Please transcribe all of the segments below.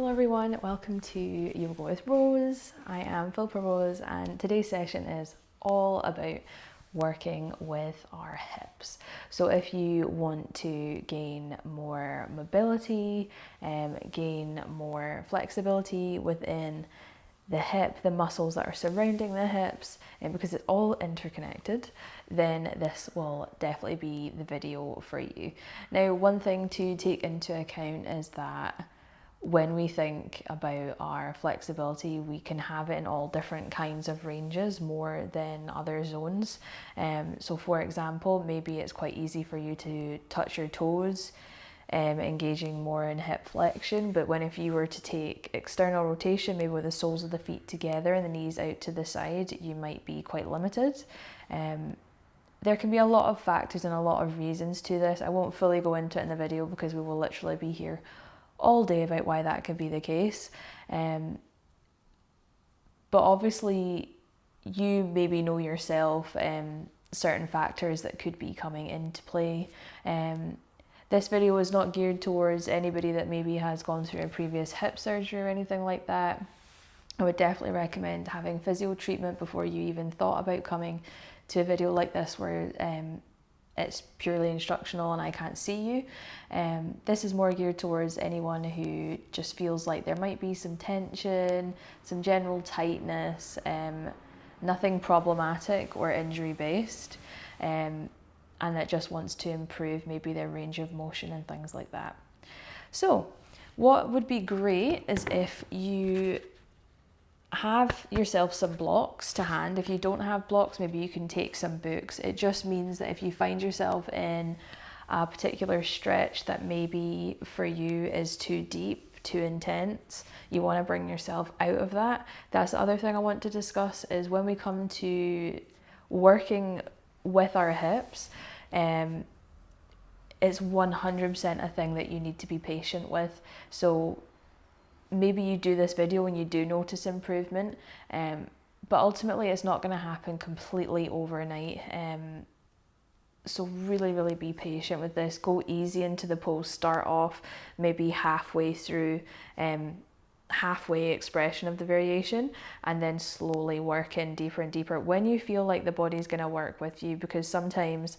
Hello everyone, welcome to Yoga with Rose. I am Philippa Rose and today's session is all about working with our hips. So if you want to gain more mobility, gain more flexibility within the hip, the muscles that are surrounding the hips, and because it's all interconnected, then this will definitely be the video for you. Now, one thing to take into account is that when we think about our flexibility, we can have it in all different kinds of ranges more than other zones. So for example, maybe it's quite easy for you to touch your toes, engaging more in hip flexion, but if you were to take external rotation, maybe with the soles of the feet together and the knees out to the side, you might be quite limited. There can be a lot of factors and a lot of reasons to this. I won't fully go into it in the video because we will literally be here all day about why that could be the case. But obviously you maybe know yourself certain factors that could be coming into play. This video is not geared towards anybody that maybe has gone through a previous hip surgery or anything like that. I would definitely recommend having physio treatment before you even thought about coming to a video like this where it's purely instructional and I can't see you. This is more geared towards anyone who just feels like there might be some tension, some general tightness, nothing problematic or injury based, and that just wants to improve maybe their range of motion and things like that. So what would be great is if you have yourself some blocks to hand. If you don't have blocks, maybe you can take some books. It just means that if you find yourself in a particular stretch that maybe for you is too deep, too intense, you want to bring yourself out of that. That's the other thing I want to discuss is when we come to working with our hips, it's 100% a thing that you need to be patient with. So maybe you do this video and you do notice improvement, but ultimately it's not going to happen completely overnight. So really be patient with this. Go easy into the pose. Start off maybe halfway through, halfway expression of the variation, and then slowly work in deeper and deeper when you feel like the body's going to work with you. Because sometimes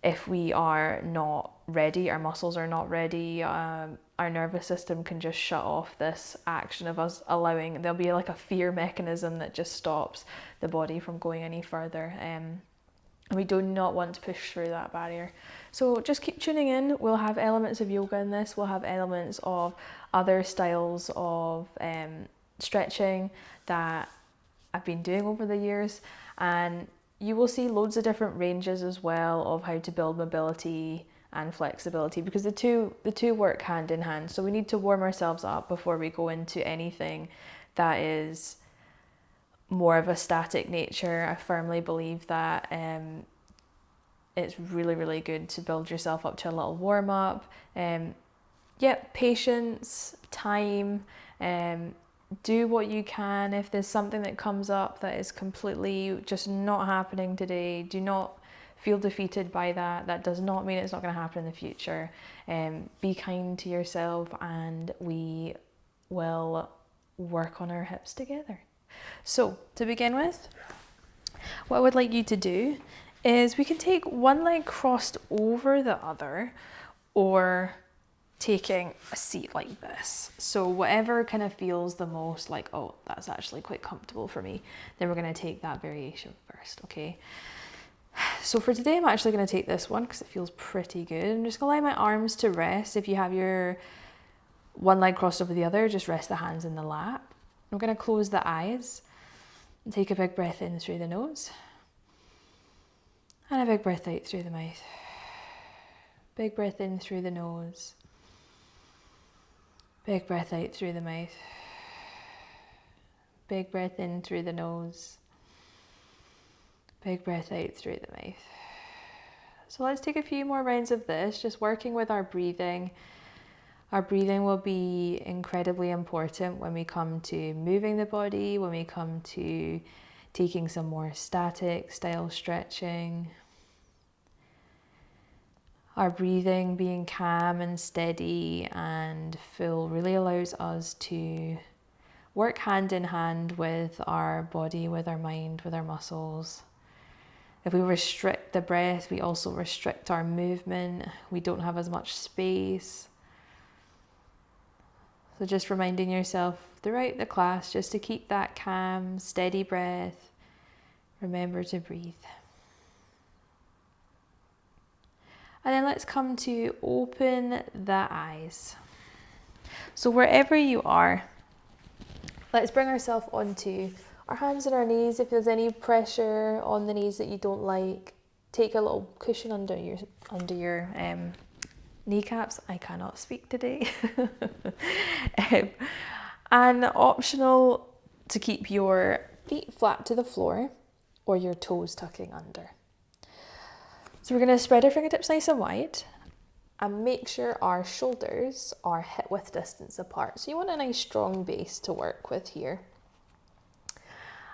if we are not ready, our muscles are not ready, our nervous system can just shut off this action of us allowing, there'll be like a fear mechanism that just stops the body from going any further. And we do not want to push through that barrier. So just keep tuning in. We'll have elements of yoga in this. We'll have elements of other styles of stretching that I've been doing over the years. And you will see loads of different ranges as well of how to build mobility and flexibility, because the two work hand in hand. So we need to warm ourselves up before we go into anything that is more of a static nature. I firmly believe that it's really good to build yourself up to a little warm up. Patience, time, do what you can. If there's something that comes up that is completely just not happening today, do not feel defeated by that. That does not mean it's not going to happen in the future. Be kind to yourself and we will work on our hips together. So to begin with, what I would like you to do is we can take one leg crossed over the other, or taking a seat like this. So whatever kind of feels the most like, oh, that's actually quite comfortable for me, then we're going to take that variation first, okay? So for today, I'm actually going to take this one because it feels pretty good. I'm just going to allow my arms to rest. If you have your one leg crossed over the other, just rest the hands in the lap. I'm going to close the eyes and take a big breath in through the nose and a big breath out through the mouth. Big breath in through the nose. Big breath out through the mouth. Big breath in through the nose. Big breath out through the mouth. So let's take a few more rounds of this, just working with our breathing. Our breathing will be incredibly important when we come to moving the body, when we come to taking some more static style stretching. Our breathing being calm and steady and full really allows us to work hand in hand with our body, with our mind, with our muscles. If we restrict the breath, we also restrict our movement. We don't have as much space. So just reminding yourself throughout the class just to keep that calm, steady breath. Remember to breathe. And then let's come to open the eyes. So wherever you are, let's bring ourselves onto our hands and our knees. If there's any pressure on the knees that you don't like, take a little cushion under your kneecaps. I cannot speak today. And optional to keep your feet flat to the floor or your toes tucking under. So we're going to spread our fingertips nice and wide and make sure our shoulders are hip width distance apart. So you want a nice strong base to work with here.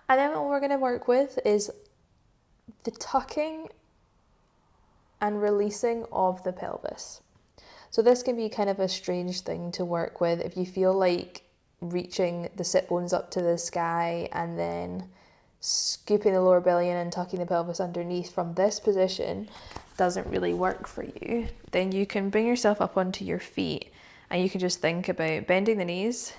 And then what we're going to work with is the tucking and releasing of the pelvis. So this can be kind of a strange thing to work with if you feel like reaching the sit bones up to the sky and then scooping the lower belly in and tucking the pelvis underneath from this position doesn't really work for you. Then you can bring yourself up onto your feet and you can just think about bending the knees,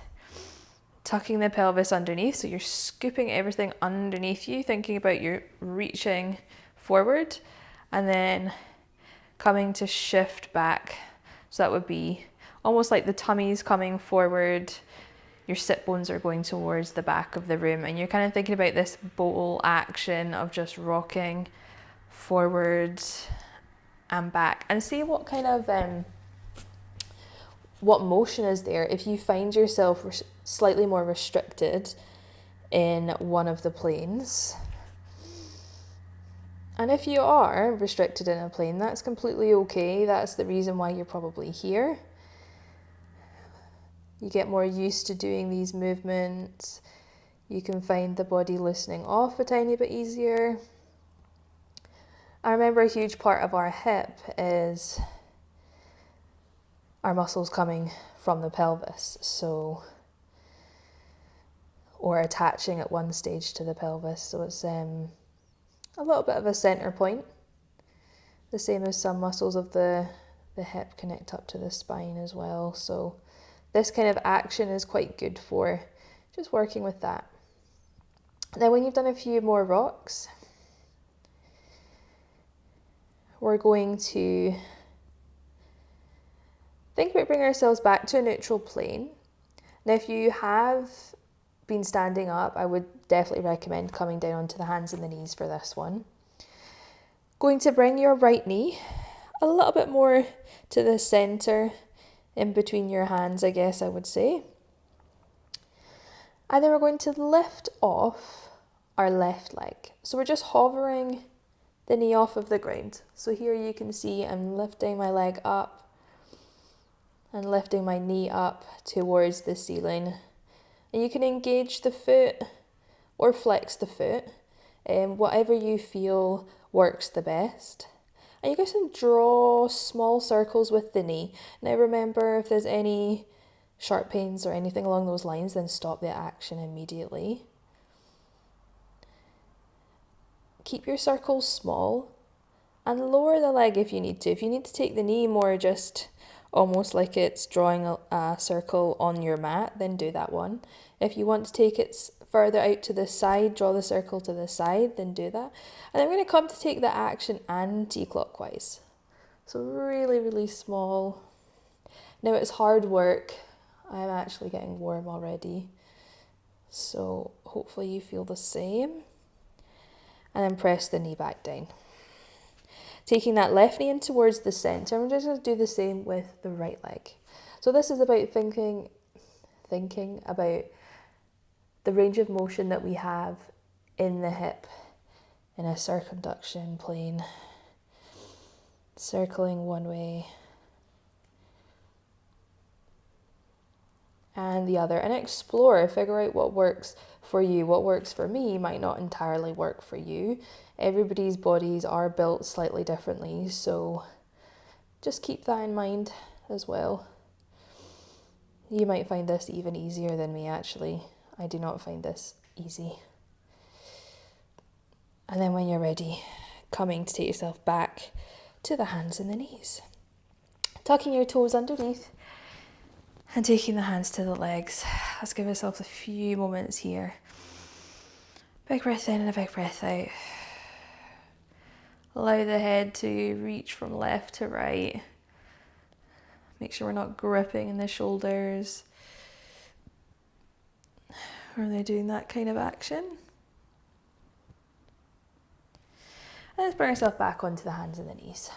tucking the pelvis underneath, so you're scooping everything underneath you, thinking about you're reaching forward and then coming to shift back. So that would be almost like the tummy's coming forward, your sit bones are going towards the back of the room, and you're kind of thinking about this bowl action of just rocking forward and back, and see what kind of what motion is there if you find yourself slightly more restricted in one of the planes. And if you are restricted in a plane, that's completely okay. That's the reason why you're probably here. You get more used to doing these movements. You can find the body loosening off a tiny bit easier. I remember a huge part of our hip is our muscles coming from the pelvis, or attaching at one stage to the pelvis. So it's a little bit of a center point, the same as some muscles of the hip connect up to the spine as well. So this kind of action is quite good for just working with that. Now when you've done a few more rocks, we're going to think about bringing ourselves back to a neutral plane. Now if you have been standing up, I would definitely recommend coming down onto the hands and the knees for this one. Going to bring your right knee a little bit more to the center, in between your hands, I guess I would say. And then we're going to lift off our left leg. So we're just hovering the knee off of the ground. So here you can see I'm lifting my leg up and lifting my knee up towards the ceiling. And you can engage the foot or flex the foot, whatever you feel works the best. And you guys can draw small circles with the knee. Now remember, if there's any sharp pains or anything along those lines, then stop the action immediately. Keep your circles small and lower the leg if you need to. If you need to take the knee more just almost like it's drawing a circle on your mat, then do that one. If you want to take it further out to the side, draw the circle to the side, then do that. And then we're going to come to take the action anti-clockwise. So really, really small. Now it's hard work. I'm actually getting warm already. So hopefully you feel the same. And then press the knee back down. Taking that left knee in towards the centre. I'm just going to do the same with the right leg. So this is about thinking about the range of motion that we have in the hip in a circumduction plane. Circling one way and the other, and explore, figure out what works for you. What works for me might not entirely work for you. Everybody's bodies are built slightly differently, so Just keep that in mind as well. You might find this even easier than me actually. I do not find this easy. And then when you're ready, coming to take yourself back to the hands and the knees. Tucking your toes underneath and taking the hands to the legs. Let's give ourselves a few moments here. Big breath in and a big breath out. Allow the head to reach from left to right. Make sure we're not gripping in the shoulders. Are they doing that kind of action? And let's bring ourselves back onto the hands and the knees.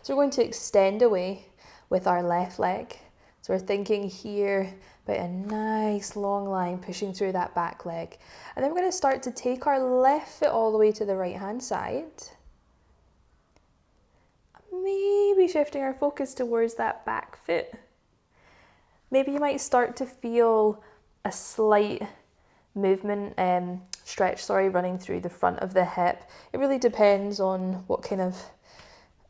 So we're going to extend away with our left leg. So we're thinking here about a nice long line pushing through that back leg. And then we're going to start to take our left foot all the way to the right hand side. Maybe shifting our focus towards that back foot. Maybe you might start to feel a slight movement, stretch, running through the front of the hip. It really depends on what kind of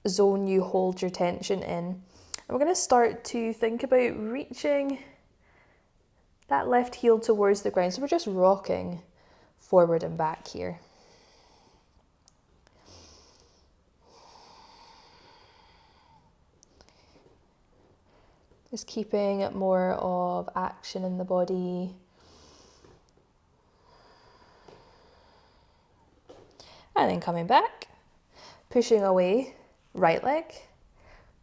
zone you hold your tension in. And we're going to start to think about reaching that left heel towards the ground. So we're just rocking forward and back here. Just keeping more of action in the body. And then coming back, pushing away, right leg,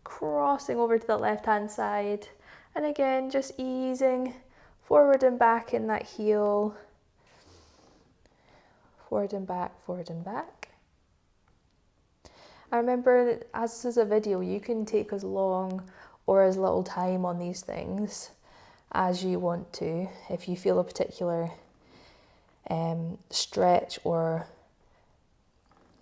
crossing over to the left hand side. And again, just easing forward and back in that heel. Forward and back, forward and back. I remember, as this is a video, you can take as long or as little time on these things as you want to. If you feel a particular stretch or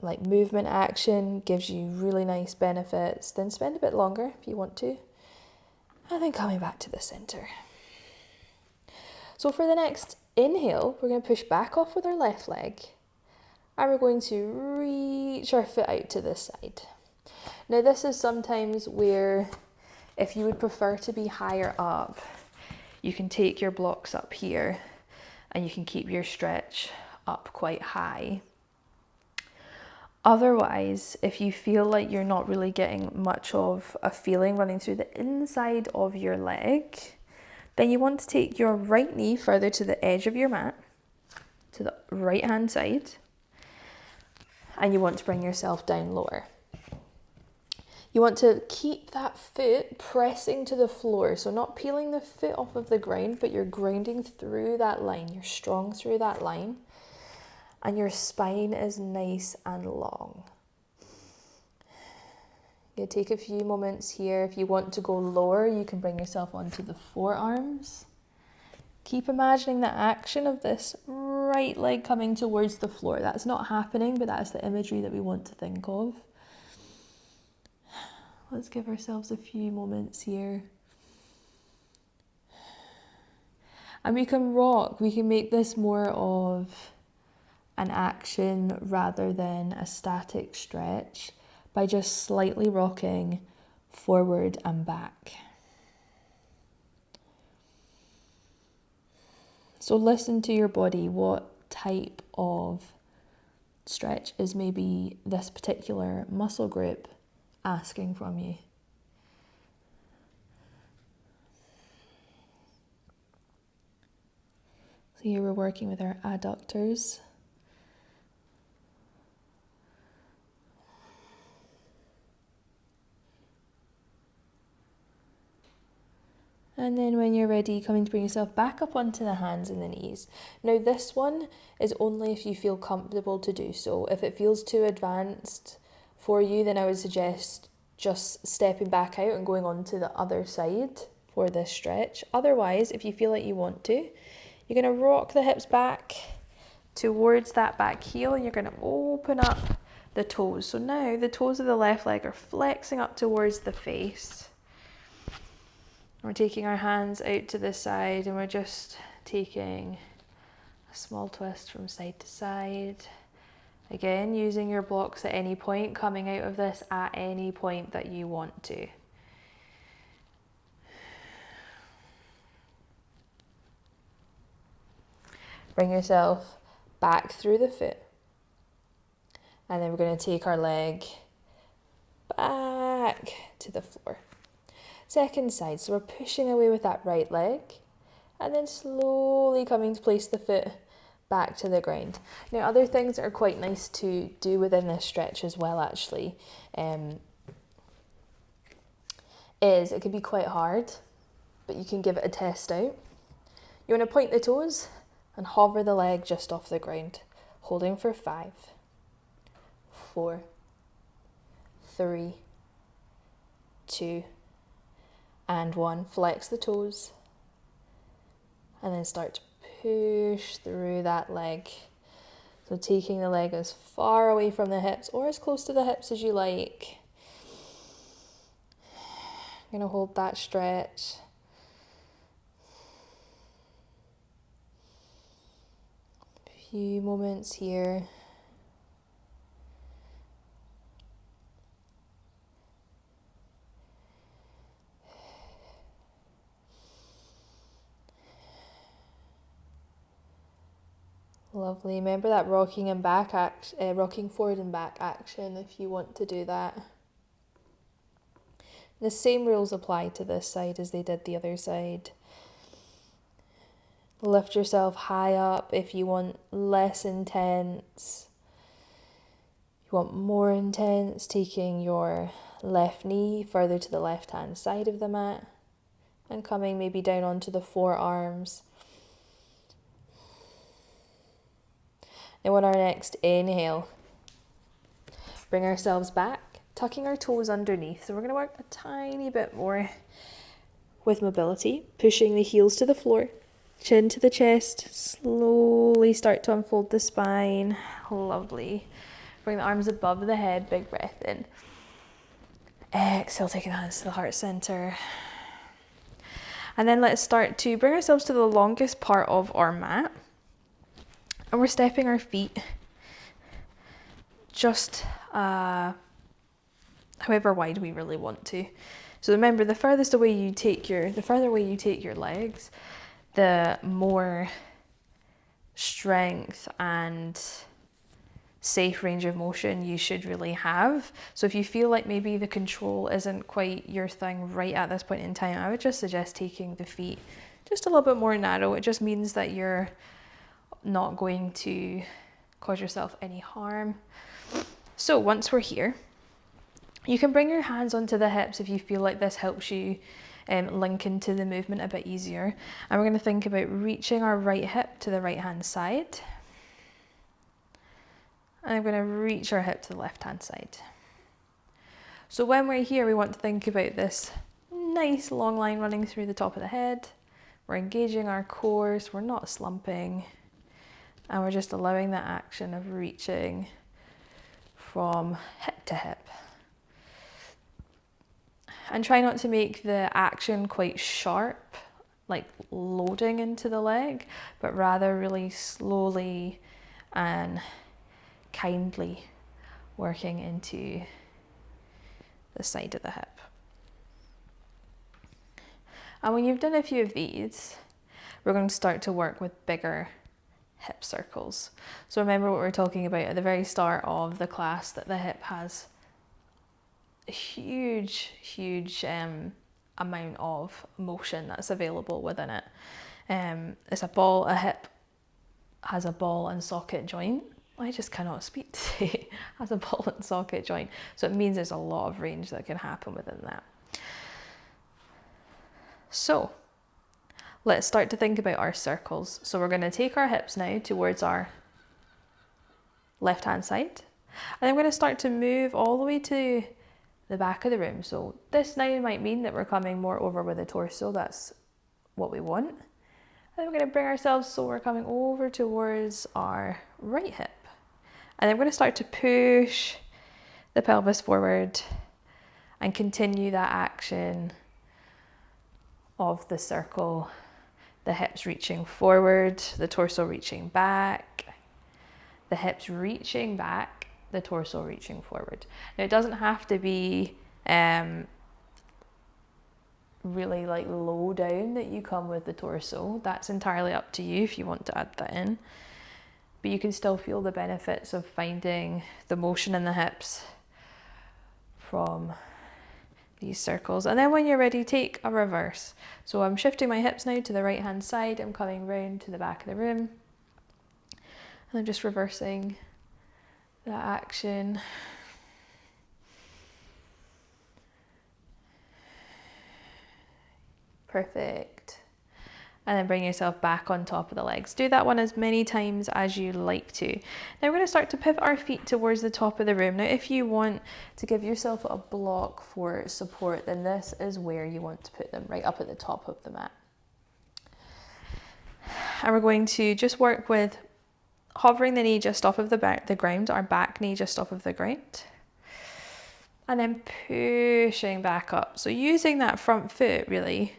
like movement action gives you really nice benefits, then spend a bit longer if you want to. And then coming back to the center. So for the next inhale, we're going to push back off with our left leg. And we're going to reach our foot out to this side. Now this is sometimes where, if you would prefer to be higher up, you can take your blocks up here and you can keep your stretch up quite high. Otherwise, if you feel like you're not really getting much of a feeling running through the inside of your leg, then you want to take your right knee further to the edge of your mat, to the right hand side, and you want to bring yourself down lower. You want to keep that foot pressing to the floor, so not peeling the foot off of the ground, but you're grounding through that line. You're strong through that line, and your spine is nice and long. You take a few moments here. If you want to go lower, you can bring yourself onto the forearms. Keep imagining the action of this right leg coming towards the floor. That's not happening, but that's the imagery that we want to think of. Let's give ourselves a few moments here. And we can rock. We can make this more of an action rather than a static stretch by just slightly rocking forward and back. So listen to your body. What type of stretch is maybe this particular muscle group asking from you? So here we're working with our adductors. And then when you're ready, coming to bring yourself back up onto the hands and the knees. Now this one is only if you feel comfortable to do so. If it feels too advanced for you, then I would suggest just stepping back out and going on to the other side for this stretch. Otherwise, if you feel like you want to, you're going to rock the hips back towards that back heel and you're going to open up the toes. So now the toes of the left leg are flexing up towards the face. We're taking our hands out to the side and we're just taking a small twist from side to side. Again, using your blocks at any point, coming out of this at any point that you want to. Bring yourself back through the foot. And then we're going to take our leg back to the floor. Second side, so we're pushing away with that right leg and then slowly coming to place the foot back to the ground. Now, other things that are quite nice to do within this stretch as well, actually, is it can be quite hard, but you can give it a test out. You want to point the toes and hover the leg just off the ground, holding for 5, 4, 3, 2, and 1. Flex the toes and then start to push through that leg. So taking the leg as far away from the hips or as close to the hips as you like. I'm going to hold that stretch. A few moments here. Lovely. Remember that rocking forward and back action if you want to do that. The same rules apply to this side as they did the other side. Lift yourself high up if you want less intense. If you want more intense, taking your left knee further to the left-hand side of the mat and coming maybe down onto the forearms. Now on our next inhale, bring ourselves back, tucking our toes underneath. So we're going to work a tiny bit more with mobility, pushing the heels to the floor, chin to the chest, slowly start to unfold the spine. Lovely. Bring the arms above the head, big breath in. Exhale, taking the hands to the heart center. And then let's start to bring ourselves to the longest part of our mat. And we're stepping our feet just however wide we really want to. So remember, the further away you take your legs, the more strength and safe range of motion you should really have. So if you feel like maybe the control isn't quite your thing right at this point in time, I would just suggest taking the feet just a little bit more narrow. It just means that you're not going to cause yourself any harm. So once we're here, you can bring your hands onto the hips if you feel like this helps you link into the movement a bit easier. And we're going to think about reaching our right hip to the right hand side. And I'm going to reach our hip to the left hand side. So when we're here, we want to think about this nice long line running through the top of the head. We're engaging our core, so we're not slumping. And we're just allowing that action of reaching from hip to hip. And try not to make the action quite sharp, like loading into the leg, but rather really slowly and kindly working into the side of the hip. And when you've done a few of these, we're going to start to work with bigger hip circles. So remember what we were talking about at the very start of the class, that the hip has a huge amount of motion that's available within it. It's a hip has a ball and socket joint. I just cannot speak today. Has a ball and socket joint. So it means there's a lot of range that can happen within that. So let's start to think about our circles. So we're going to take our hips now towards our left hand side. And I'm going to start to move all the way to the back of the room. So this now might mean that we're coming more over with the torso. That's what we want. And then we're going to bring ourselves so we're coming over towards our right hip. And then we're going to start to push the pelvis forward and continue that action of the circle. The hips reaching forward, the torso reaching back, the hips reaching back, the torso reaching forward. Now it doesn't have to be really like low down that you come with the torso. That's entirely up to you if you want to add that in. But you can still feel the benefits of finding the motion in the hips from these circles. And then when you're ready, take a reverse. So I'm shifting my hips now to the right hand side. I'm coming round to the back of the room. And I'm just reversing that action. Perfect. And then bring yourself back on top of the legs. Do that one as many times as you like to. Now we're going to start to pivot our feet towards the top of the room. Now if you want to give yourself a block for support, then this is where you want to put them, right up at the top of the mat. And we're going to just work with hovering the knee just off of the ground, our back knee just off of the ground. And then pushing back up. So using that front foot really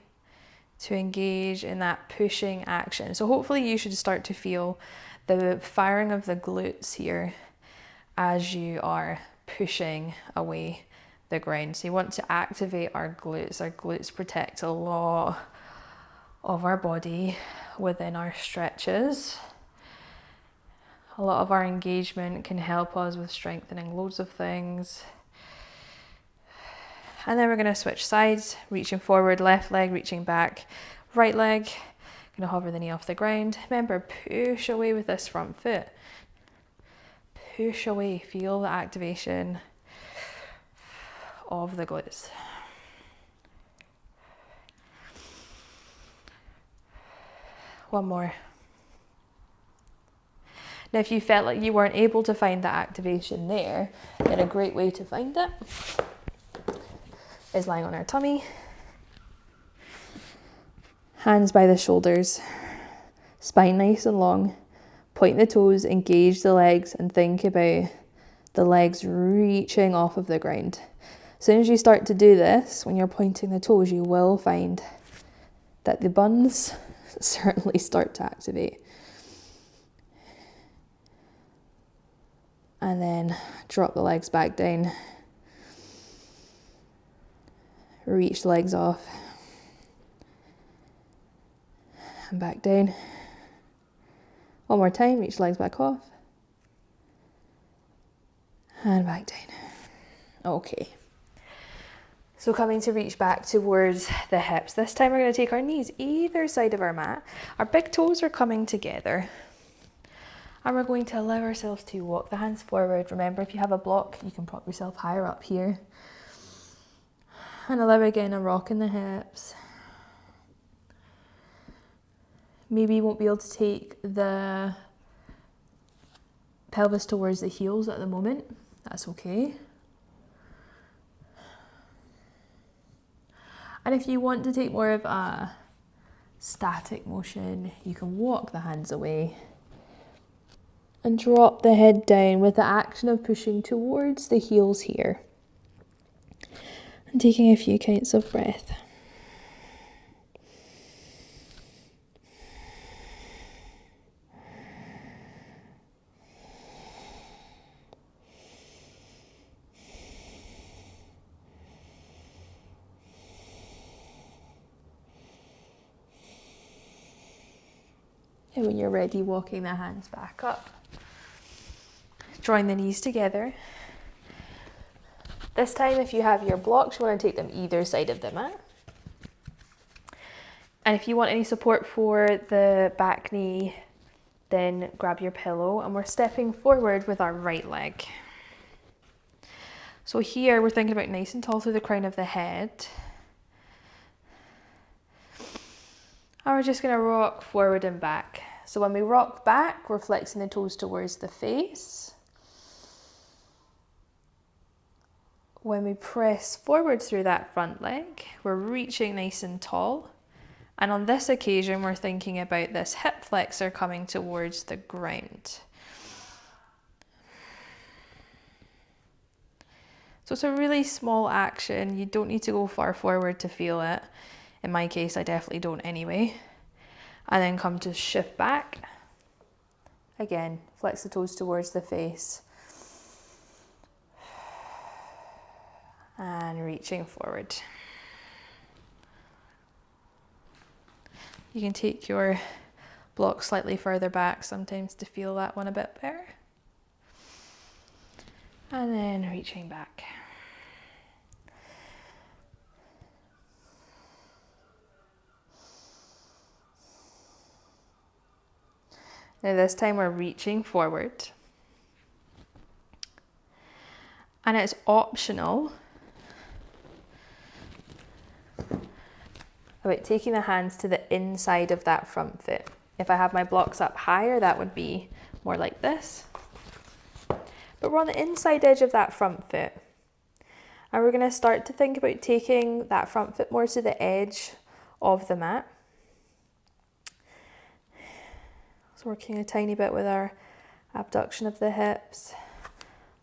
to engage in that pushing action. So hopefully you should start to feel the firing of the glutes here as you are pushing away the ground. So you want to activate our glutes. Our glutes protect a lot of our body within our stretches. A lot of our engagement can help us with strengthening loads of things. And then we're going to switch sides, reaching forward, left leg reaching back, right leg, going to hover the knee off the ground. Remember, push away with this front foot. Push away, feel the activation of the glutes. One more. Now, if you felt like you weren't able to find that activation there, then a great way to find it is lying on our tummy, hands by the shoulders, spine nice and long, point the toes, engage the legs, and think about the legs reaching off of the ground. As soon as you start to do this, when you're pointing the toes, you will find that the buns certainly start to activate. And then drop the legs back down. Reach the legs off. And back down. One more time, reach the legs back off. And back down. Okay. So coming to reach back towards the hips. This time we're going to take our knees either side of our mat. Our big toes are coming together. And we're going to allow ourselves to walk the hands forward. Remember, if you have a block, you can prop yourself higher up here. And allow again a rock in the hips. Maybe you won't be able to take the pelvis towards the heels at the moment. That's okay. And if you want to take more of a static motion, you can walk the hands away and drop the head down with the action of pushing towards the heels here. And taking a few counts of breath. And when you're ready, walking the hands back up. Drawing the knees together. This time, if you have your blocks, you want to take them either side of the mat. And if you want any support for the back knee, then grab your pillow. And we're stepping forward with our right leg. So here, we're thinking about nice and tall through the crown of the head. And we're just going to rock forward and back. So when we rock back, we're flexing the toes towards the face. When we press forward through that front leg, we're reaching nice and tall. And on this occasion, we're thinking about this hip flexor coming towards the ground. So it's a really small action. You don't need to go far forward to feel it. In my case, I definitely don't anyway. And then come to shift back. Again, flex the toes towards the face. And reaching forward. You can take your block slightly further back sometimes to feel that one a bit better. And then reaching back. Now this time we're reaching forward. And it's optional about taking the hands to the inside of that front foot. If I have my blocks up higher, that would be more like this. But we're on the inside edge of that front foot. And we're going to start to think about taking that front foot more to the edge of the mat. So working a tiny bit with our abduction of the hips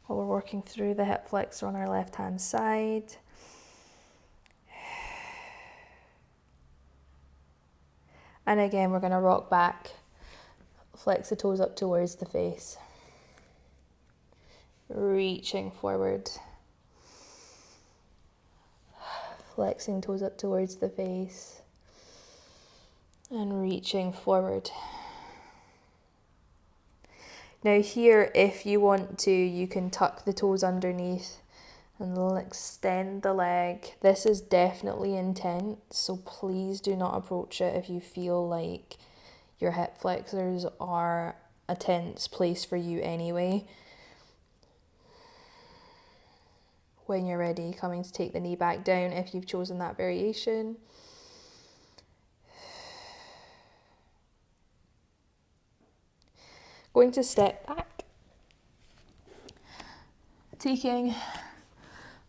while we're working through the hip flexor on our left hand side. And again, we're going to rock back, flex the toes up towards the face, reaching forward, flexing toes up towards the face, and reaching forward. Now here, if you want to, you can tuck the toes underneath and extend the leg. This is definitely intense, so please do not approach it if you feel like your hip flexors are a tense place for you anyway. When you're ready, coming to take the knee back down if you've chosen that variation. Going to step back, taking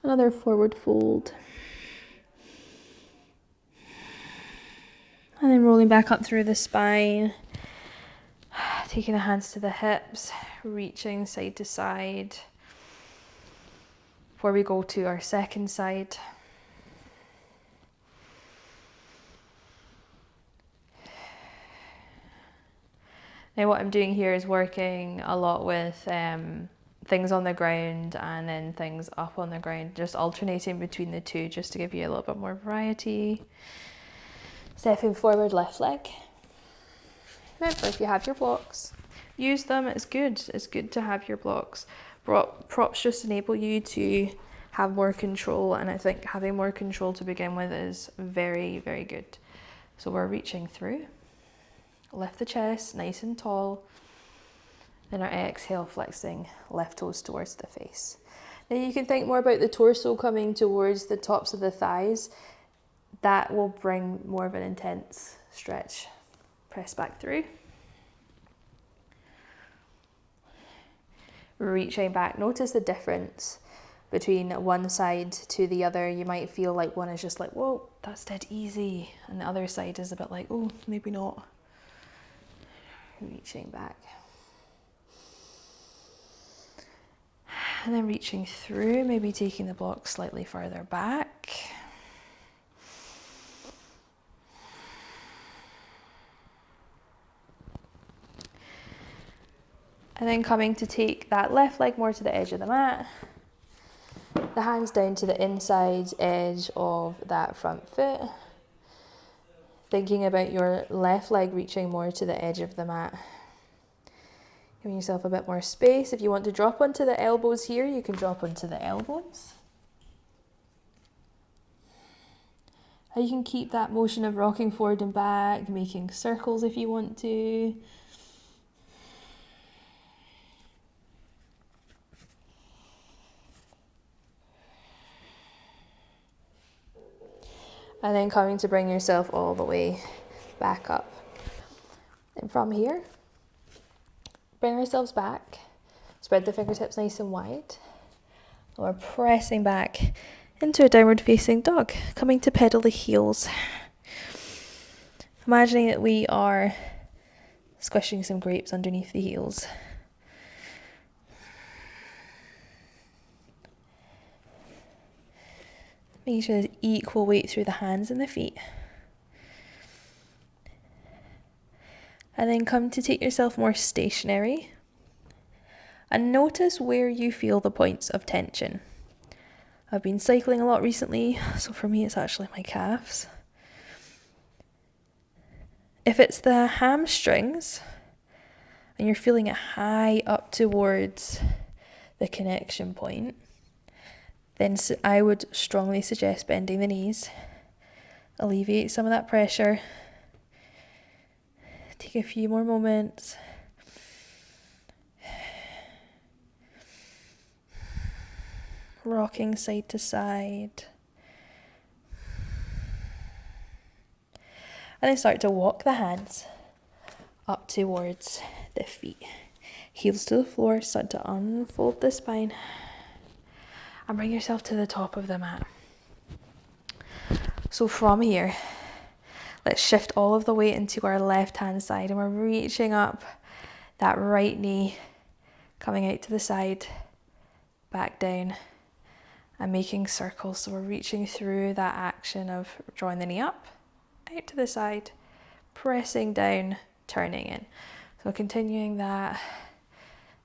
another forward fold, and then rolling back up through the spine, taking the hands to the hips, reaching side to side before we go to our second side. Now what I'm doing here is working a lot with things on the ground and then things up on the ground, just alternating between the two just to give you a little bit more variety. Stepping forward, left leg. Remember, if you have your blocks, use them. It's good to have your blocks. Props just enable you to have more control, and I think having more control to begin with is very, very good. So we're reaching through. Lift the chest nice and tall. Then our exhale, flexing left toes towards the face. Now you can think more about the torso coming towards the tops of the thighs. That will bring more of an intense stretch. Press back through. Reaching back. Notice the difference between one side to the other. You might feel like one is just like, whoa, that's dead easy. And the other side is a bit like, oh, maybe not. Reaching back. And then reaching through, maybe taking the block slightly further back. And then coming to take that left leg more to the edge of the mat. The hands down to the inside edge of that front foot. Thinking about your left leg reaching more to the edge of the mat. Giving yourself a bit more space. If you want to drop onto the elbows here, you can drop onto the elbows. And you can keep that motion of rocking forward and back, making circles if you want to. And then coming to bring yourself all the way back up. And from here, bring ourselves back. Spread the fingertips nice and wide. And we're pressing back into a downward facing dog. Coming to pedal the heels. Imagining that we are squishing some grapes underneath the heels. Making sure there's equal weight through the hands and the feet. And then come to take yourself more stationary. And notice where you feel the points of tension. I've been cycling a lot recently, so for me it's actually my calves. If it's the hamstrings and you're feeling it high up towards the connection point, then I would strongly suggest bending the knees. Alleviate some of that pressure. Take a few more moments. Rocking side to side. And then start to walk the hands up towards the feet. Heels to the floor, start to unfold the spine. And bring yourself to the top of the mat. So from here, let's shift all of the weight into our left hand side, and we're reaching up that right knee, coming out to the side, back down, and making circles. So we're reaching through that action of drawing the knee up, out to the side, pressing down, turning in. So continuing that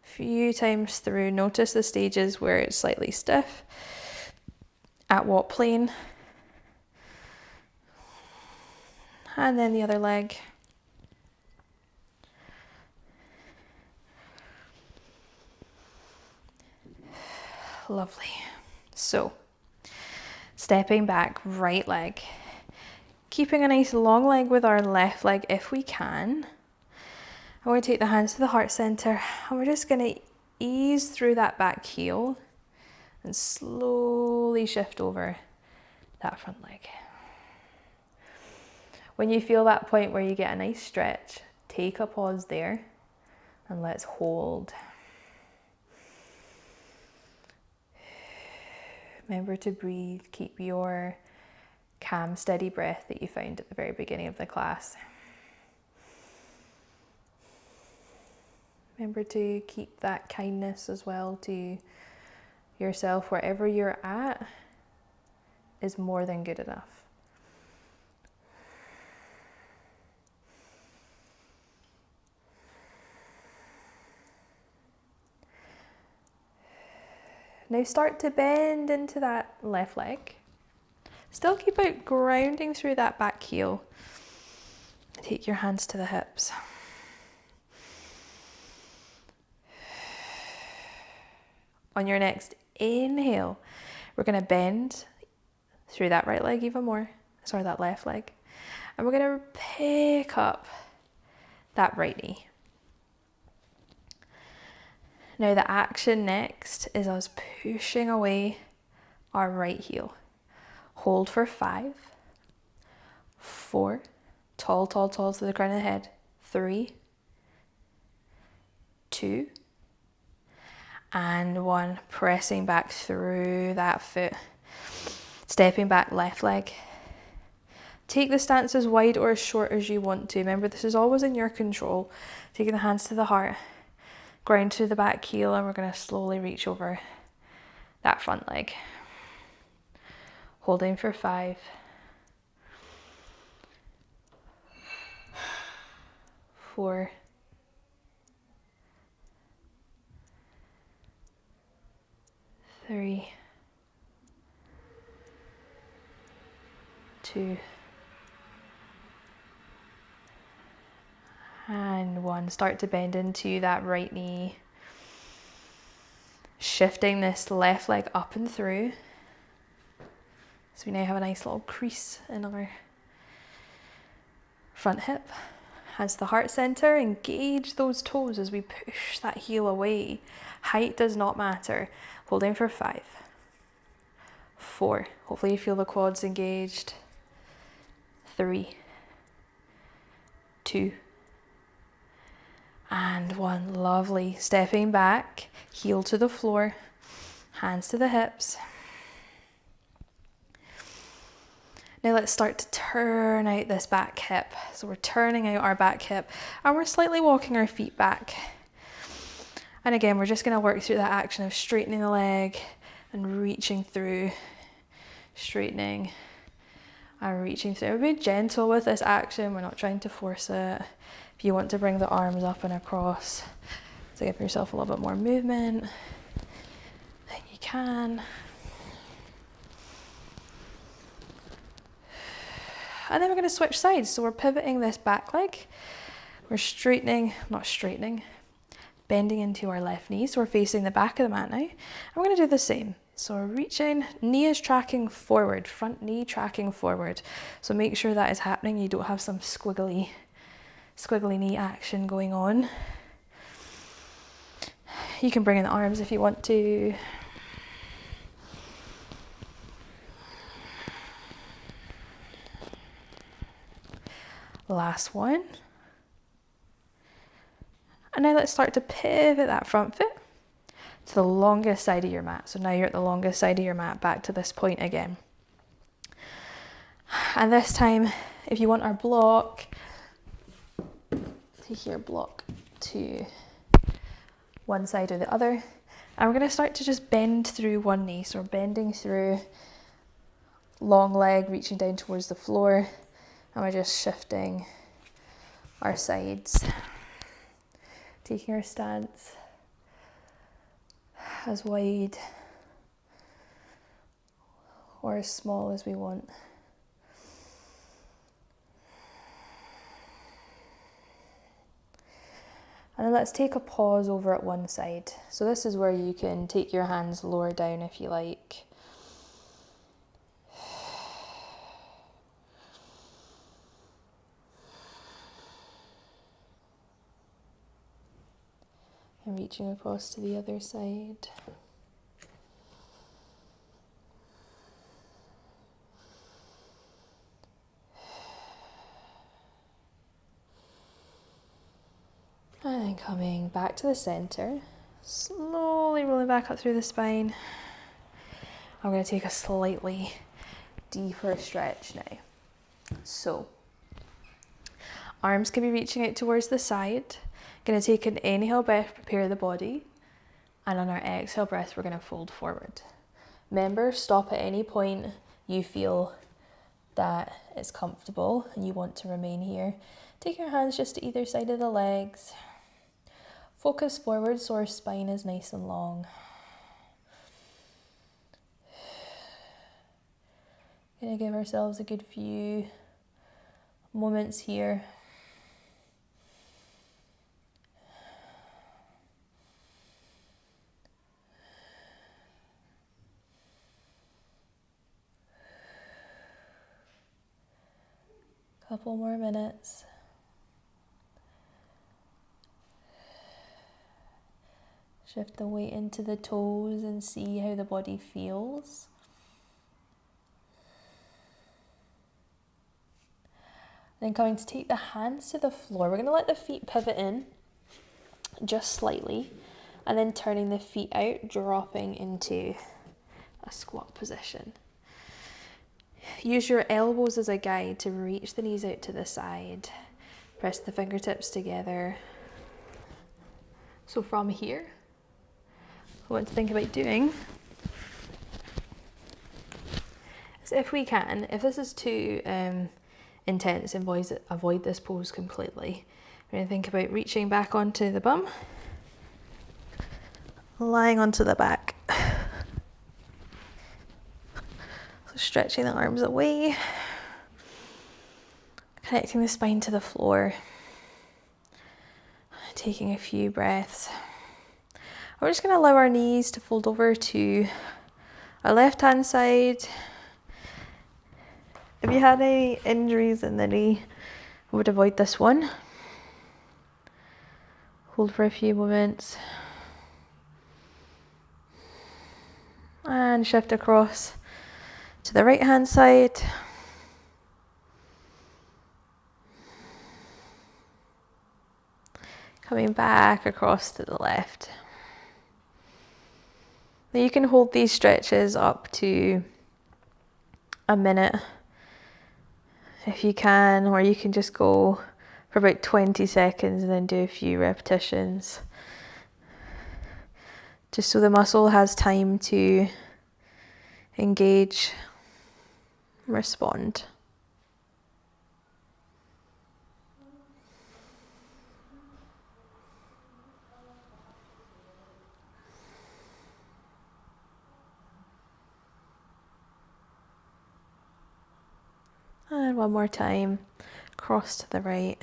a few times through. Notice the stages where it's slightly stiff, at what plane, and then the other leg. Lovely. So, stepping back, right leg. Keeping a nice long leg with our left leg if we can. I'm going to take the hands to the heart center, and we're just going to ease through that back heel and slowly shift over that front leg. When you feel that point where you get a nice stretch, take a pause there and let's hold. Remember to breathe, keep your calm, steady breath that you found at the very beginning of the class. Remember to keep that kindness as well to yourself. Wherever you're at is more than good enough. Now start to bend into that left leg. Still keep out grounding through that back heel. Take your hands to the hips. On your next inhale, we're going to bend through that right leg even more. Sorry, that left leg. And we're going to pick up that right knee. Now the action next is us pushing away our right heel. Hold for 5, 4, tall to the crown of the head, 3, 2, and 1. Pressing back through that foot. Stepping back, left leg. Take the stance as wide or as short as you want to. Remember, this is always in your control. Taking the hands to the heart. Ground through the back heel, and we're going to slowly reach over that front leg. Holding for 5, 4, 3, 2, and 1. Start to bend into that right knee. Shifting this left leg up and through. So we now have a nice little crease in our front hip. Hands to the heart center, engage those toes as we push that heel away. Height does not matter. Holding for 5, 4, hopefully you feel the quads engaged, 3, 2, and 1. Lovely. Stepping back, heel to the floor, hands to the hips. Now let's start to turn out this back hip. So we're turning out our back hip and we're slightly walking our feet back. And again, we're just going to work through that action of straightening the leg and reaching through, straightening and reaching through. We're gentle with this action. We're not trying to force it. If If you want to bring the arms up and across to give yourself a little bit more movement, then you can. And then we're going to switch sides. So we're pivoting this back leg. We're bending into our left knee. So we're facing the back of the mat now. And we're going to do the same. So we're reaching, knee is tracking forward, front knee tracking forward. So make sure that is happening. You don't have some squiggly knee action going on. You can bring in the arms if you want to. Last one. And now let's start to pivot that front foot to the longest side of your mat. So now you're at the longest side of your mat, back to this point again. And this time, if you want our block, take your block to one side or the other. And we're going to start to just bend through one knee. So we're bending through, long leg, reaching down towards the floor. And we're just shifting our sides, taking our stance as wide or as small as we want. And then let's take a pause over at one side. So this is where you can take your hands lower down if you like. And reaching across to the other side. And then coming back to the center, slowly rolling back up through the spine. I'm going to take a slightly deeper stretch now. So, arms can be reaching out towards the side. Going to take an inhale breath, prepare the body. And on our exhale breath, we're going to fold forward. Remember, stop at any point you feel that it's comfortable and you want to remain here. Take your hands just to either side of the legs. Focus forward so our spine is nice and long. Gonna give ourselves a good few moments here. Couple more minutes. Shift the weight into the toes and see how the body feels. Then coming to take the hands to the floor. We're going to let the feet pivot in just slightly and then turning the feet out, dropping into a squat position. Use your elbows as a guide to reach the knees out to the side. Press the fingertips together. So from here, what I want to think about doing is, if we can, if this is too intense, avoid this pose completely. We're going to think about reaching back onto the bum, lying onto the back. So stretching the arms away, connecting the spine to the floor, taking a few breaths. We're just going to allow our knees to fold over to our left hand side. If you had any injuries in the knee, I would avoid this one. Hold for a few moments. And shift across to the right hand side. Coming back across to the left. Now you can hold these stretches up to a minute if you can, or you can just go for about 20 seconds and then do a few repetitions, just so the muscle has time to engage, respond. And one more time, cross to the right.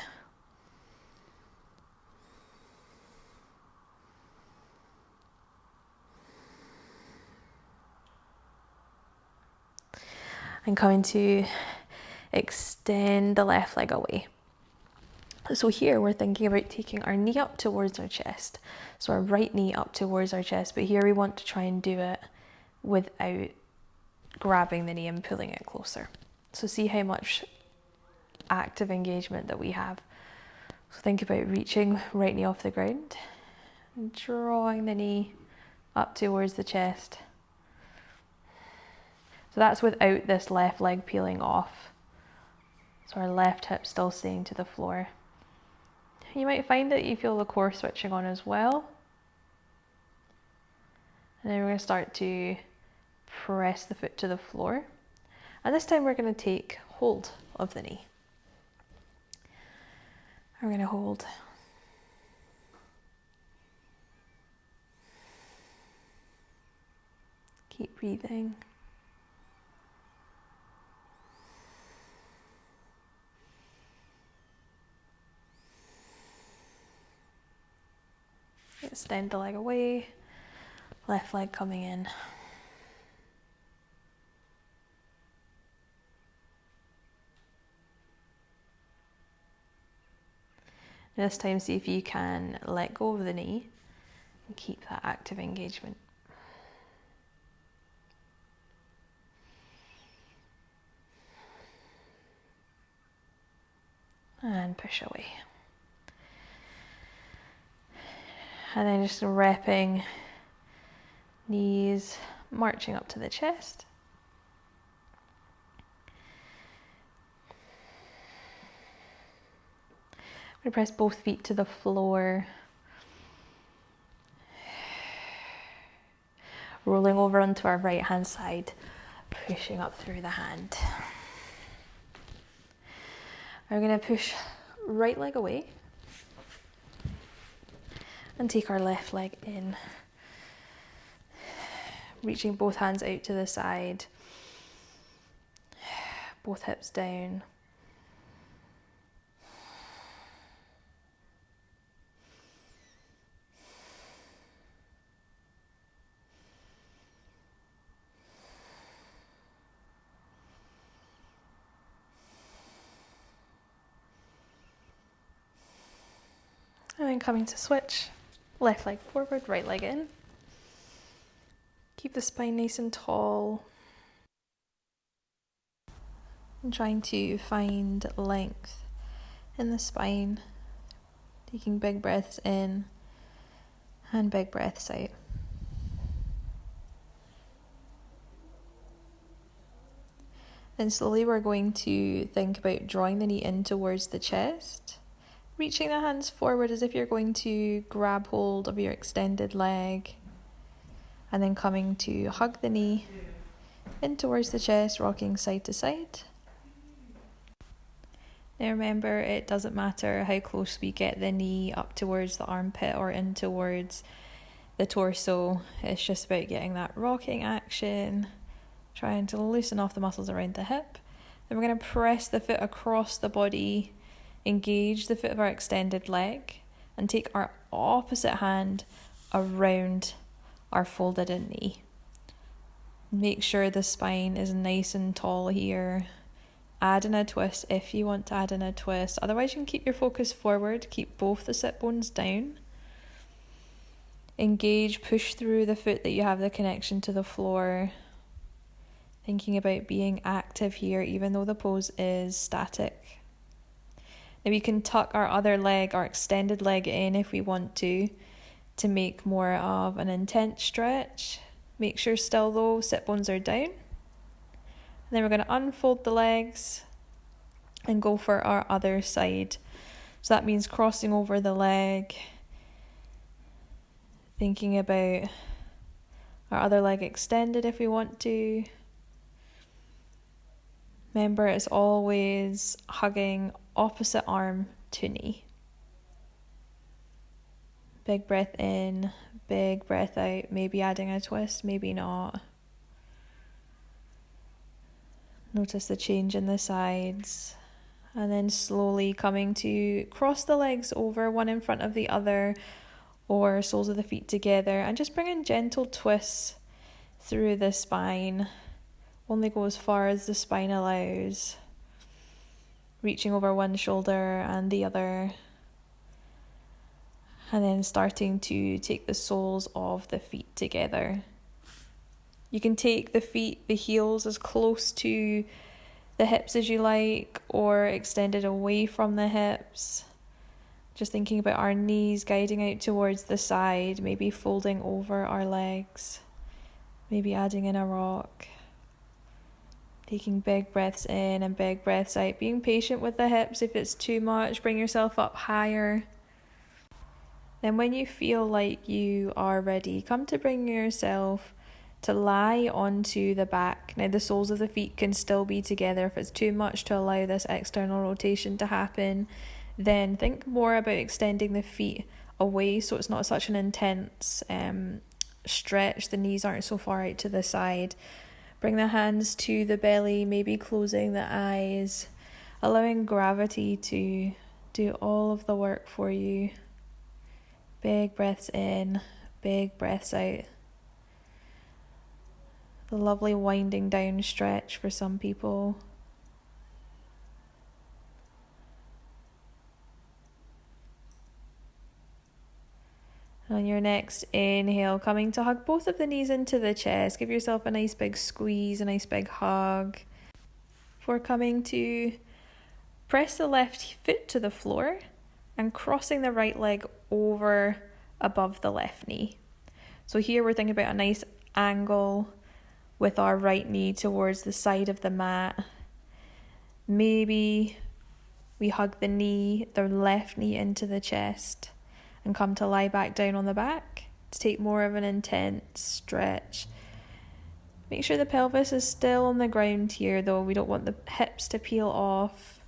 And coming to extend the left leg away. So here we're thinking about taking our knee up towards our chest. So our right knee up towards our chest, but here we want to try and do it without grabbing the knee and pulling it closer. So see how much active engagement that we have. So think about reaching right knee off the ground, and drawing the knee up towards the chest. So that's without this left leg peeling off. So our left hip still staying to the floor. You might find that you feel the core switching on as well. And then we're going to start to press the foot to the floor. And this time we're going to take hold of the knee. We're going to hold. Keep breathing. Extend the leg away, left leg coming in. Now this time see if you can let go of the knee and keep that active engagement. And push away. And then just repping knees marching up to the chest. I'm going to press both feet to the floor. Rolling over onto our right hand side, pushing up through the hand. We're going to push right leg away and take our left leg in. Reaching both hands out to the side, both hips down. And then coming to switch, left leg forward, right leg in. Keep the spine nice and tall. And trying to find length in the spine. Taking big breaths in and big breaths out. Then slowly we're going to think about drawing the knee in towards the chest. Reaching the hands forward as if you're going to grab hold of your extended leg. And then coming to hug the knee in towards the chest, rocking side to side. Now remember, it doesn't matter how close we get the knee up towards the armpit or in towards the torso. It's just about getting that rocking action, trying to loosen off the muscles around the hip. Then we're going to press the foot across the body, engage the foot of our extended leg, and take our opposite hand around our folded in knee. Make sure the spine is nice and tall here. Add in a twist if you want to add in a twist. Otherwise you can keep your focus forward, keep both the sit bones down. Engage, push through the foot that you have the connection to the floor. Thinking about being active here even though the pose is static. Now we can tuck our other leg, our extended leg in if we want to make more of an intense stretch. Make sure still though, sit bones are down. And then we're going to unfold the legs and go for our other side. So that means crossing over the leg, thinking about our other leg extended if we want to. Remember, it's always hugging opposite arm to knee. Big breath in, big breath out, maybe adding a twist, maybe not. Notice the change in the sides. And then slowly coming to cross the legs over, one in front of the other, or soles of the feet together, and just bringing gentle twists through the spine. Only go as far as the spine allows. Reaching over one shoulder and the other. And then starting to take the soles of the feet together. You can take the heels as close to the hips as you like, or extended away from the hips. Just thinking about our knees guiding out towards the side, maybe folding over our legs, maybe adding in a rock. Taking big breaths in and big breaths out, being patient with the hips. If it's too much, bring yourself up higher. Then when you feel like you are ready, come to bring yourself to lie onto the back. Now the soles of the feet can still be together. If it's too much to allow this external rotation to happen, then think more about extending the feet away so it's not such an intense stretch. The knees aren't so far out to the side. Bring the hands to the belly, maybe closing the eyes, allowing gravity to do all of the work for you. Big breaths in, big breaths out. The lovely winding down stretch for some people. On your next inhale, coming to hug both of the knees into the chest. Give yourself a nice big squeeze, a nice big hug. Before coming to press the left foot to the floor and crossing the right leg over above the left knee. So here we're thinking about a nice angle with our right knee towards the side of the mat. Maybe we hug the left knee into the chest and come to lie back down on the back to take more of an intense stretch. Make sure the pelvis is still on the ground here though. We don't want the hips to peel off.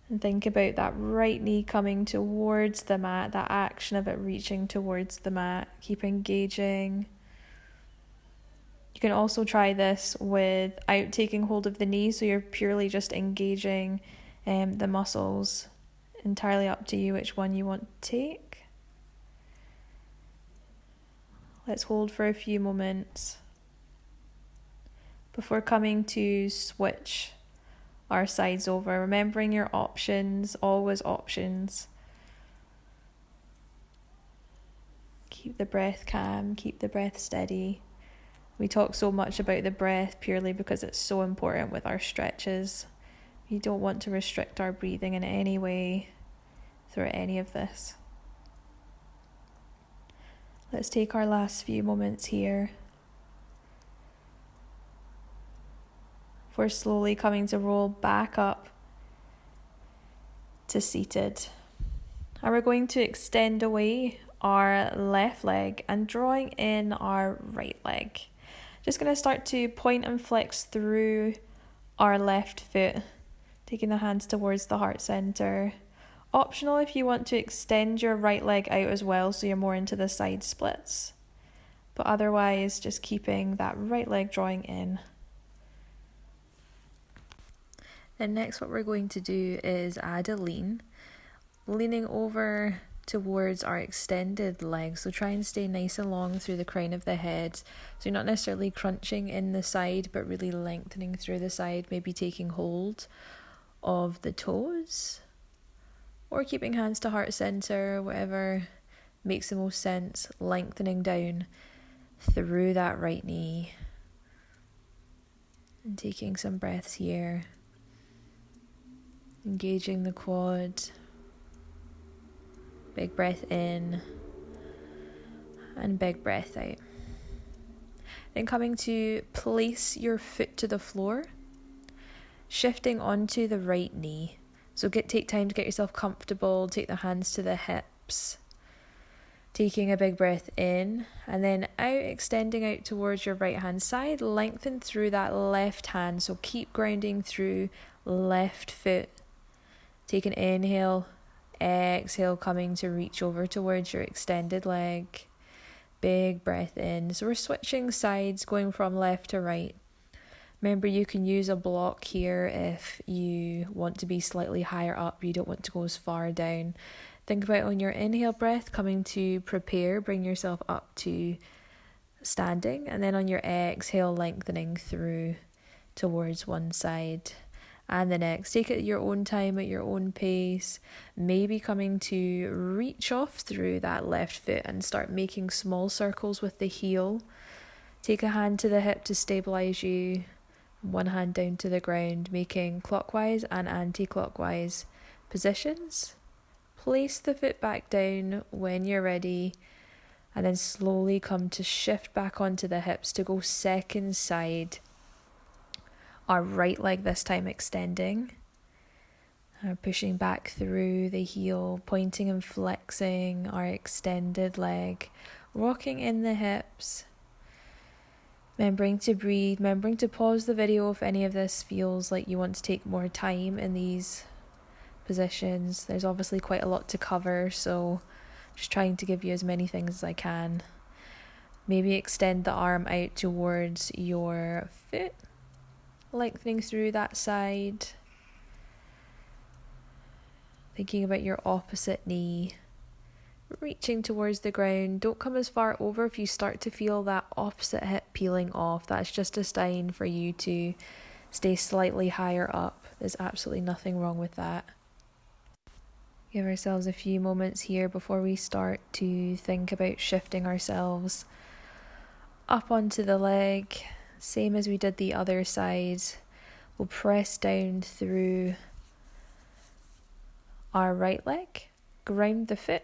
And think about that right knee coming towards the mat, that action of it reaching towards the mat. Keep engaging. You can also try this without taking hold of the knee, so you're purely just engaging the muscles. Entirely up to you which one you want to take. Let's hold for a few moments before coming to switch our sides over. Remembering your options, always options. Keep the breath calm, keep the breath steady. We talk so much about the breath purely because it's so important with our stretches. We don't want to restrict our breathing in any way through any of this. Let's take our last few moments here. We're slowly coming to roll back up to seated. And we're going to extend away our left leg and drawing in our right leg. Just going to start to point and flex through our left foot, taking the hands towards the heart center. Optional if you want to extend your right leg out as well, so you're more into the side splits. But otherwise, just keeping that right leg drawing in. Then next what we're going to do is add a lean. Leaning over towards our extended leg, so try and stay nice and long through the crown of the head, so you're not necessarily crunching in the side but really lengthening through the side, maybe taking hold of the toes or keeping hands to heart center, whatever makes the most sense, lengthening down through that right knee and taking some breaths here, engaging the quad. Big breath in and big breath out. Then coming to place your foot to the floor, shifting onto the right knee. So take time to get yourself comfortable, take the hands to the hips. Taking a big breath in and then out, extending out towards your right hand side, lengthen through that left hand. So keep grounding through left foot. Take an inhale. Exhale, coming to reach over towards your extended leg. Big breath in. So we're switching sides, going from left to right. Remember, you can use a block here if you want to be slightly higher up, you don't want to go as far down. Think about on your inhale breath, coming to prepare, bring yourself up to standing, and then on your exhale, lengthening through towards one side and the next. Take it at your own time, at your own pace, maybe coming to reach off through that left foot and start making small circles with the heel. Take a hand to the hip to stabilize you, one hand down to the ground, making clockwise and anti-clockwise positions. Place the foot back down when you're ready, and then slowly come to shift back onto the hips to go second side. Our right leg this time extending, pushing back through the heel, pointing and flexing our extended leg, rocking in the hips. Remembering to breathe, remembering to pause the video if any of this feels like you want to take more time in these positions. There's obviously quite a lot to cover, so just trying to give you as many things as I can. Maybe extend the arm out towards your foot, lengthening through that side. Thinking about your opposite knee, reaching towards the ground. Don't come as far over if you start to feel that opposite hip peeling off. That's just a sign for you to stay slightly higher up. There's absolutely nothing wrong with that. Give ourselves a few moments here before we start to think about shifting ourselves up onto the leg. Same as we did the other side. We'll press down through our right leg, ground the foot,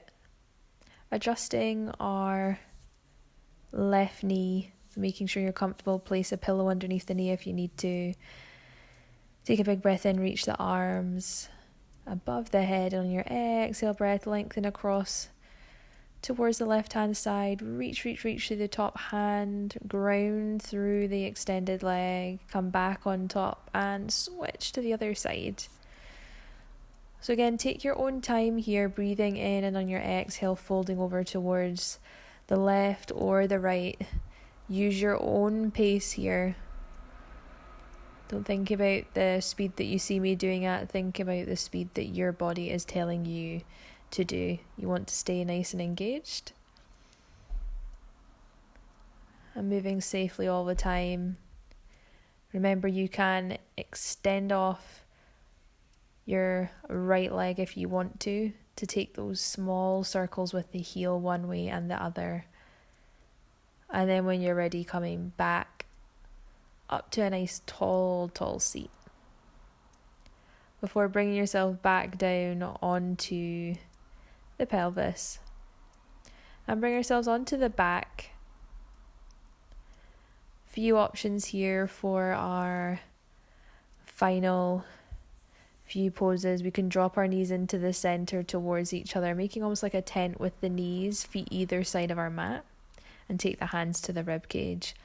adjusting our left knee, making sure you're comfortable. Place a pillow underneath the knee if you need to. Take a big breath in, reach the arms above the head. On your exhale breath, lengthen across towards the left hand side. Reach through the top hand, ground through the extended leg, come back on top and switch to the other side. So again, take your own time here, breathing in, and on your exhale, folding over towards the left or the right. Use your own pace here. Don't think about the speed that you see me doing at. Think about the speed that your body is telling you to do. You want to stay nice and engaged. And moving safely all the time. Remember, you can extend off your right leg if you want to take those small circles with the heel one way and the other. And then when you're ready, coming back up to a nice tall seat. Before bringing yourself back down onto the pelvis. And bring ourselves onto the back. Few options here for our final few poses. We can drop our knees into the center towards each other, making almost like a tent with the knees, feet either side of our mat, and take the hands to the rib cage.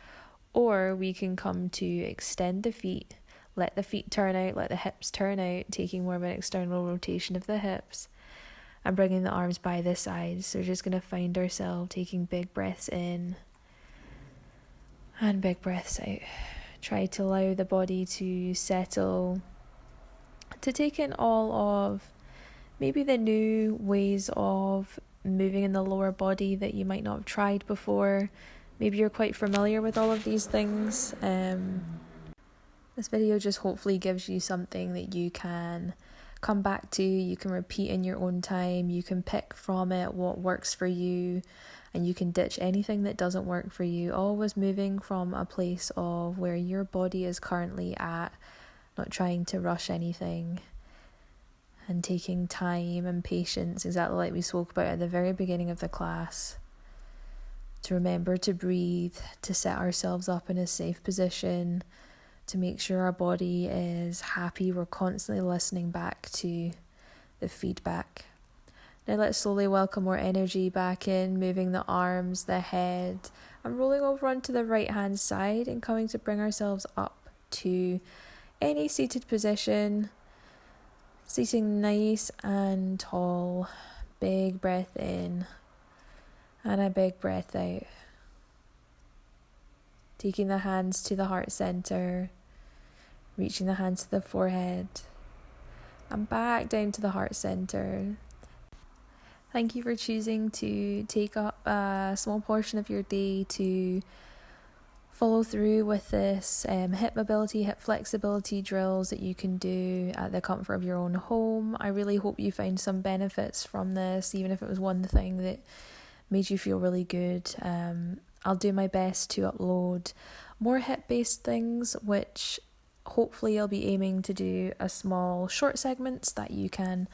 Or we can come to extend the feet, let the feet turn out, let the hips turn out, taking more of an external rotation of the hips, and bringing the arms by the sides. So we're just going to find ourselves taking big breaths in and big breaths out. Try to allow the body to settle, to take in all of maybe the new ways of moving in the lower body that you might not have tried before. Maybe you're quite familiar with all of these things. This video just hopefully gives you something that you can come back to, you can repeat in your own time, you can pick from it what works for you, and you can ditch anything that doesn't work for you. Always moving from a place of where your body is currently at, not trying to rush anything, and taking time and patience, exactly like we spoke about at the very beginning of the class, to remember to breathe, to set ourselves up in a safe position, to make sure our body is happy. We're constantly listening back to the feedback. Now let's slowly welcome more energy back in, moving the arms, the head, and rolling over onto the right hand side and coming to bring ourselves up to any seated position, sitting nice and tall. Big breath in and a big breath out. Taking the hands to the heart center, reaching the hands to the forehead, and back down to the heart center. Thank you for choosing to take up a small portion of your day to follow through with this hip mobility, hip flexibility drills that you can do at the comfort of your own home. I really hope you found some benefits from this, even if it was one thing that made you feel really good. I'll do my best to upload more hip-based things, which hopefully I'll be aiming to do a small short segments that you can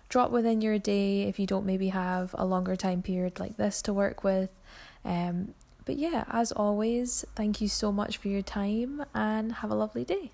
drop within your day if you don't maybe have a longer time period like this to work with. But yeah, as always, thank you so much for your time and have a lovely day.